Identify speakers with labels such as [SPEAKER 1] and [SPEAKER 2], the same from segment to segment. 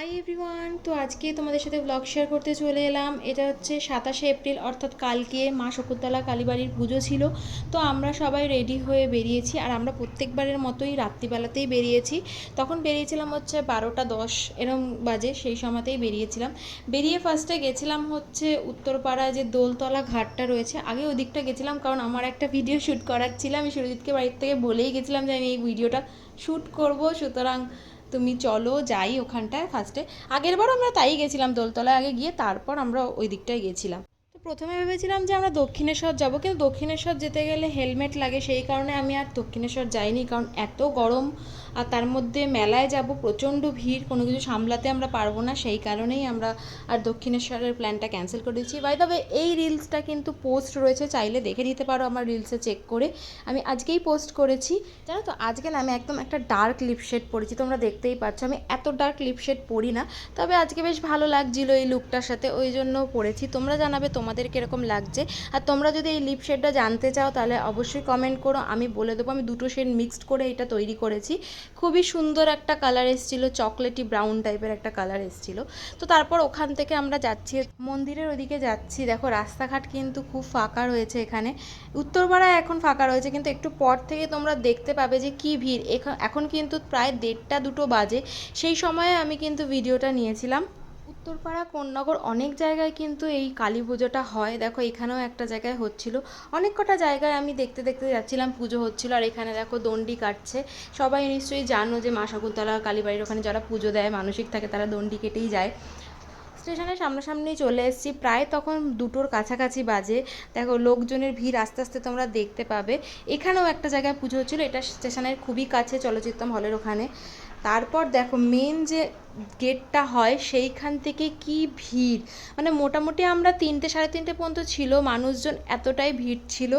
[SPEAKER 1] Hi everyone, তো আজকে তোমাদের সাথে ব্লগ শেয়ার করতে চলে এলাম। এটা হচ্ছে 27শে এপ্রিল, অর্থাৎ কালকে মা শকুন্তলা কালীবাড়ির পুজো ছিল। তো আমরা সবাই রেডি হয়ে বেরিয়েছি, আর আমরা প্রত্যেকবারের মতোই রাত্রিবেলাতেই বেরিয়েছি। তখন বেরিয়েছিলাম হচ্ছে 12টা 10 এরম বাজে, সেই সময়তেই বেরিয়েছিলাম। বেরিয়ে ফার্স্টে গেছিলাম হচ্ছে উত্তরপাড়ায় যে দোলতলা ঘাটটা রয়েছে, আগে ওই দিকটা গেছিলাম কারণ আমার একটা ভিডিও শ্যুট করার ছিল। আমি সুরজিৎকে বাড়ির থেকে বলেই গেছিলাম যে আমি এই ভিডিওটা শ্যুট করব, সুতরাং তুমি চলো যাই ওখানটায় ফার্স্টে। আগেরবারও আমরা তাই গেছিলাম, দোলতলায় আগে গিয়ে তারপর আমরা ওই দিকটায় গেছিলাম। তো প্রথমে ভেবেছিলাম যে আমরা দক্ষিণেশ্বর যাব, কিন্তু দক্ষিণেশ্বর যেতে গেলে হেলমেট লাগে, সেই কারণে আমি আর দক্ষিণেশ্বর যাইনি, কারণ এত গরম আর তার মধ্যে মেলায় যাব, প্রচণ্ড ভিড়, কোনো কিছু সামলাতে আমরা পারবো না, সেই কারণেই আমরা আর দক্ষিণেশ্বরের প্ল্যানটা ক্যান্সেল করে দিচ্ছি। বাই দ্য ওয়ে, এই রিলসটা কিন্তু পোস্ট রয়েছে, চাইলে দেখে নিতে পারো আমার রিলসে চেক করে। আমি আজকেই পোস্ট করেছি, জানো তো। আজকে না আমি একদম একটা ডার্ক লিপ শেড পরেছি, তোমরা দেখতেই পাচ্ছ। আমি এত ডার্ক লিপ শেড পরি না, তবে আজকে বেশ ভালো লাগছিল এই লুকটার সাথে, ওই জন্য পরেছি। তোমরা জানাবে তোমাদের কীরকম লাগছে, আর তোমরা যদি এই লিপ শেডটা জানতে চাও তাহলে অবশ্যই কমেন্ট করো, আমি বলে দেবো। আমি দুটো শেড মিক্সড করে এটা তৈরি করেছি। খুবই সুন্দর একটা কালার এসেছিলো, চকলেটি ব্রাউন টাইপের একটা কালার এসেছিলো। তো তারপর ওখান থেকে আমরা যাচ্ছি মন্দিরের ওইদিকে যাচ্ছি। দেখো রাস্তাঘাট কিন্তু খুব ফাঁকা রয়েছে এখানে। উত্তরপাড়ায় এখন ফাঁকা রয়েছে, কিন্তু একটু পর থেকে তোমরা দেখতে পাবে যে কি ভিড়। এখন কিন্তু প্রায় 1:30-2 বাজে, সেই সময়ে আমি কিন্তু ভিডিওটা নিয়েছিলাম। উত্তরপাড়া কোন্নগর অনেক জায়গায় কিন্তু এই কালী পুজোটা হয়। দেখো এখানেও একটা জায়গায় হচ্ছিল, অনেক কটা জায়গায় আমি দেখতে দেখতে যাচ্ছিলাম পুজো হচ্ছিল। আর এখানে দেখো দণ্ডি কাটছে। সবাই নিশ্চয়ই জানো যে মা শকুন্তলা কালীবাড়ির ওখানে যারা পুজো দেয়, মানসিক থাকে, তারা দণ্ডি কেটেই যায়। স্টেশনের সামনাসামনি চলে এসেছি, প্রায় তখন 2টোর কাছাকাছি বাজে। দেখো লোকজনের ভিড় আস্তে আস্তে তোমরা দেখতে পাবে। এখানেও একটা জায়গায় পুজো হচ্ছিলো, এটা স্টেশনের খুবই কাছে, চলচ্চিত্রম হলের ওখানে। তারপর দেখো মেন যে গেটটা হয় সেইখান থেকে কি ভিড়, মানে মোটামুটি আমরা 3টে 3:30 পর্যন্ত ছিল, মানুষজন এতটাই ভিড় ছিল।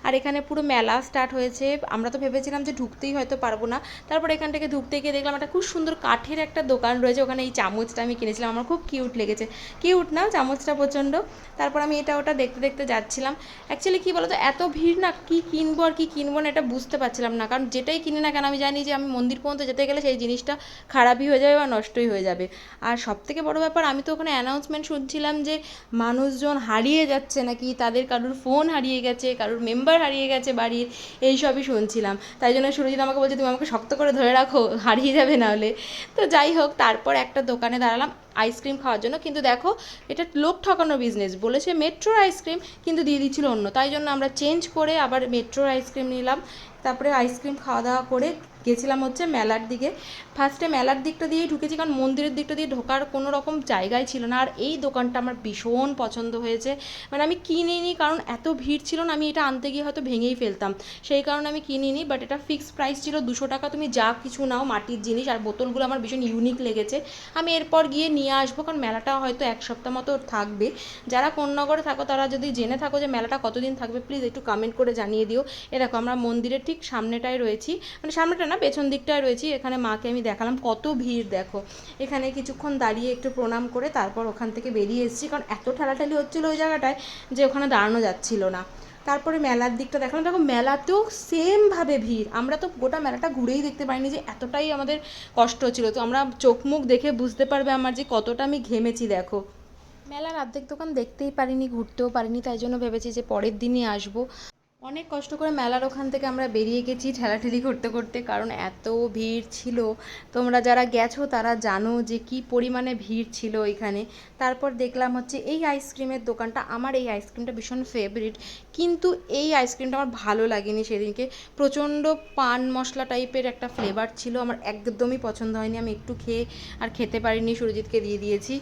[SPEAKER 1] আর এখানে পুরো মেলা স্টার্ট হয়েছে। আমরা তো ভেবেছিলাম যে ঢুকতেই হয়তো পারবো না, তারপর এখান থেকে ঢুকতে গিয়ে দেখলাম একটা খুব সুন্দর কাঠের একটা দোকান রয়েছে, ওখানে এই চামচটা আমি কিনেছিলাম, আমার খুব কিউট লেগেছে। কিউট না চামচটা প্রচণ্ড। তারপর আমি এটা ওটা দেখতে দেখতে যাচ্ছিলাম। অ্যাকচুয়ালি কী বলো তো, এত ভিড় না, কী কিনবো আর কী কিনবো না এটা বুঝতে পারছিলাম না, কারণ যেটাই কিনি না কেন আমি জানি যে আমি মন্দির পর্যন্ত যেতে গেলে সেই জিনিসটা খারাপই হয়ে যাবে বা নষ্টই হয়ে যাবে। আর সবথেকে বড় ব্যাপার, আমি তো ওখানে অ্যানাউন্সমেন্ট শুনছিলাম যে মানুষজন হারিয়ে যাচ্ছে নাকি, তাদের কারুর ফোন হারিয়ে গেছে, কারুর মেম্বার হারিয়ে গেছে বাড়ির, এইসবই শুনছিলাম। তাই জন্য সুরজিৎ আমাকে বলছে তুমি আমাকে শক্ত করে ধরে রাখো, হারিয়ে যাবে না হলে। তো যাই হোক, তারপর একটা দোকানে দাঁড়ালাম আইসক্রিম খাওয়ার জন্য, কিন্তু দেখো এটা লোক ঠকানোর বিজনেস, বলেছে মেট্রোর আইসক্রিম, কিন্তু দিয়ে দিচ্ছিল অন্য। তাই জন্য আমরা চেঞ্জ করে আবার মেট্রোর আইসক্রিম নিলাম। তারপরে আইসক্রিম খাওয়া দাওয়া করে গেছিলাম হচ্ছে মেলার দিকে। ফার্স্টে মেলার দিকটা দিয়েই ঢুকেছি, কারণ মন্দিরের দিকটা দিয়ে ঢোকার কোনো রকম জায়গায় ছিল না। আর এই দোকানটা আমার ভীষণ পছন্দ হয়েছে, মানে আমি কিনিনি কারণ এত ভিড় ছিল না, আমি এটা আনতে গিয়ে হয়তো ভেঙেই ফেলতাম, সেই কারণে আমি কিনিনি। বাট এটা ফিক্সড প্রাইস ছিল 200 টাকা, তুমি যা কিছু নাও, মাটির জিনিস। আর বোতলগুলো আমার ভীষণ ইউনিক লেগেছে, আমি এরপর গিয়ে নিয়ে আসবো, কারণ মেলাটা হয়তো 1 সপ্তাহ মতো থাকবে। যারা কোন্নগরে থাকো তারা যদি জেনে থাকো যে মেলাটা কতদিন থাকবে, প্লিজ একটু কমেন্ট করে জানিয়ে দিও। এ দেখো আমরা মন্দিরের ঠিক সামনেটায় রয়েছি, মানে সামনেটা না পেছন দিকটায় রয়েছি। এখানে মাকে আমি দেখালাম, কত ভিড় দেখো। এখানে কিছুক্ষণ দাঁড়িয়ে একটু প্রণাম করে তারপর ওখান থেকে বেরিয়ে এসেছি, কারণ এত ঠেলাঠেলি হচ্ছিলো ওই জায়গাটায় যে ওখানে দাঁড়ানো যাচ্ছিল না। তারপরে মেলার দিকটা দেখালাম, দেখো মেলাতেও সেমভাবে ভিড়। আমরা তো গোটা মেলাটা ঘুরেই দেখতে পাইনি, যে এতটাই আমাদের কষ্ট হচ্ছিলো। তো আমরা চোখ মুখ দেখে বুঝতে পারবে আমার যে কতটা আমি ঘেমেছি। দেখো মেলার অর্ধেক দোকান দেখতেই পারিনি, ঘুরতেও পারিনি, তাই জন্য ভেবেছি যে পরের দিনই আসবো। অনেক কষ্ট করে মেলার ওখান থেকে আমরা বেরিয়ে গেছি ঠেলাঠেলি করতে করতে, কারণ এত ভিড় ছিল। তোমরা যারা গেছো তারা জানো যে কি পরিমাণে ভিড় ছিল এখানে। তারপর দেখলাম হচ্ছে এই আইসক্রিমের দোকানটা, আমার এই আইসক্রিমটা ভীষণ ফেভারিট, কিন্তু এই আইসক্রিমটা আমার ভালো লাগেনি সেদিনকে। প্রচণ্ড পান মশলা টাইপের একটা ফ্লেভার ছিল, আমার একদমই পছন্দ হয়নি। আমি একটু খেয়ে আর খেতে পারিনি, সুরজিৎকে দিয়ে দিয়েছি।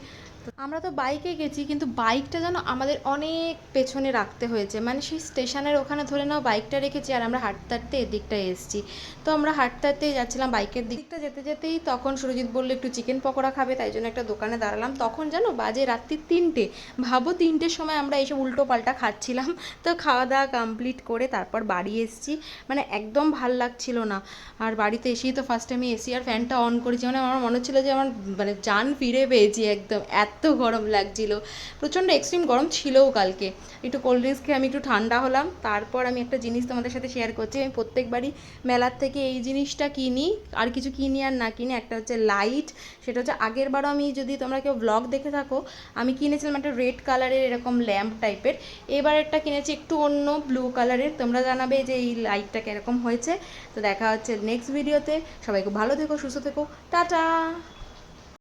[SPEAKER 1] আমরা তো বাইকে গেছি, কিন্তু বাইকটা যেন আমাদের অনেক পেছনে রাখতে হয়েছে, মানে সেই স্টেশনের ওখানে ধরে নাও বাইকটা রেখেছি, আর আমরা হাঁটতে হাঁটতে এদিকটায় এসেছি। তো আমরা হাঁটতে হাঁটতেই যাচ্ছিলাম বাইকের দিকটা, যেতে যেতেই তখন সুরজিৎ বললো একটু চিকেন পকোড়া খাবে, তাই জন্য একটা দোকানে দাঁড়ালাম। তখন জানো বাজে রাত্রি 3টে, ভাবো 3টের সময় আমরা এইসব উল্টো পাল্টা খাচ্ছিলাম। তো খাওয়া দাওয়া কমপ্লিট করে তারপর বাড়ি এসেছি, মানে একদম ভাল লাগছিল না। আর বাড়িতে এসেই তো ফার্স্ট আমি এসি আর ফ্যানটা অন করেছি, মানে আমার মনে হচ্ছিলো যে আমার মানে জান ফিরে পেয়েছি একদম, এত গরম লাগছিল, প্রচণ্ড এক্সট্রিম গরম ছিলও কালকে। একটু কোল্ড ড্রিঙ্কস খেয়ে আমি একটু ঠান্ডা হলাম। তারপর আমি একটা জিনিস তোমাদের সাথে শেয়ার করছি। আমি প্রত্যেকবারই মেলার থেকে এই জিনিসটা কিনি, আর কিছু কিনি আর না কিনি, একটা হচ্ছে লাইট। সেটা হচ্ছে আগের বারও আমি, যদি তোমরা কেউ ব্লগ দেখে থাকো, আমি কিনেছিলাম একটা রেড কালারের এরকম ল্যাম্প টাইপের। এবারেরটা কিনেছি একটু অন্য ব্লু কালারের। তোমরা জানাবে যে এই লাইটটা কীরকম হয়েছে। তো দেখা হচ্ছে নেক্সট ভিডিওতে। সবাই খুব ভালো থেকো, সুস্থ থেকো, টাটা।